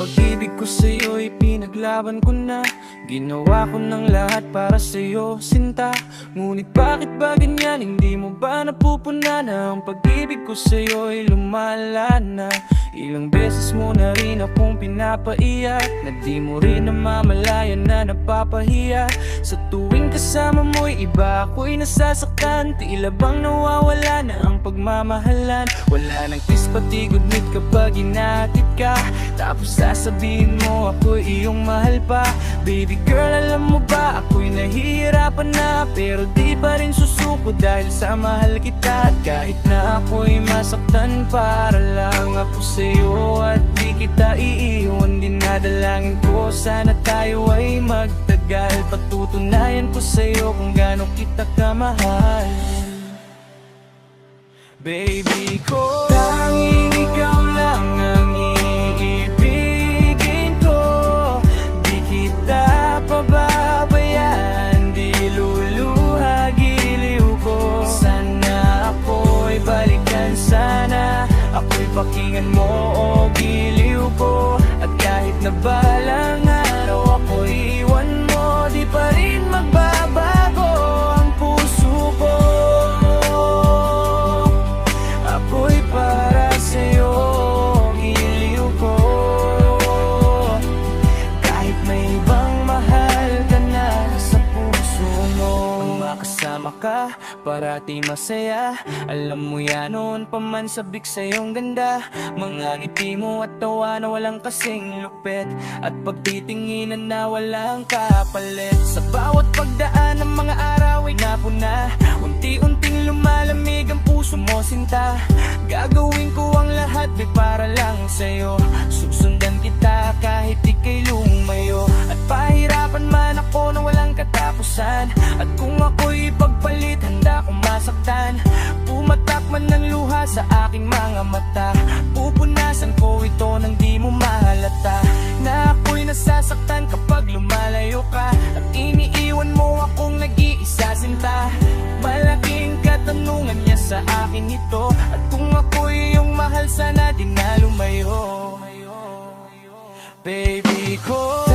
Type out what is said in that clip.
pag-ibig ko sa'yo'y pinaglaban ko na. Ginawa ko ng lahat para sa'yo, sinta. Ngunit bakit ba ganyan? Hindi mo ba napupuna na ang pag-ibig ko sa'yo'y lumala na? Ilang beses mo na rin akong pinapaiyak, na di mo rin namamalayan na napapahiya. Sa tuwing kasama mo'y iba ako'y nasasaktan. Tila bang nawawala na ang pagmamahalan. Wala nang kiss pati goodnight kapag inaatid ka. Tapos sasabihin mo ako'y iyong mahal pa. Baby girl, alam mo ba ako'y nahihirapan na, pero di pa rin susuko dahil sa mahal kita. At kahit na ako'y masaktan, para lang ako sa'yo at di kita iiwan. Dinadalangin ko sana tayo ay magtagal. Patutunayan ko sa'yo kung gaano kita kamahal. Baby ko, tanging ikaw lang ang iibigin ko. Di kita pababayaan, di luluha giliw ko. Sana ako'y balikan, sana ako'y pakinggan mo o giliw ko. At kahit na balang araw ako'y iwan mo, di pa rin magbabago ang puso ko. Ako'y para sa'yo, giliw ko. Kahit may ibang mahal ka na sa puso mo. Ang makasama ka, parati masaya. Alam mo yan, noon pa man sabik sa iyong ganda. Mga ngiti mo at tawa na walang kasing lupit, at pagtitinginan na walang kapalit. Sa bawat pagdaan ng mga araw ay napuna. Unti-unting lumalamig ang puso mo, sinta. Gagawin ko ang lahat, para lang sa'yo. Susundan kita kahit ika'y lumayo. At pahirapan man ako na walang katapusan. At kung ako'y ipagpalit, handa kong masaktan. Pumatak man ng luha sa aking mga mata. Pupunasan ko ito nang di mo mahalata na ako'y nasasaktan kapag lumalayo ka. At iniiwan mo akong nag-iisa, sinta. Malaking katanungan niya sa akin ito. At kung ako'y iyong mahal, sana di na lumayo. Baby ko,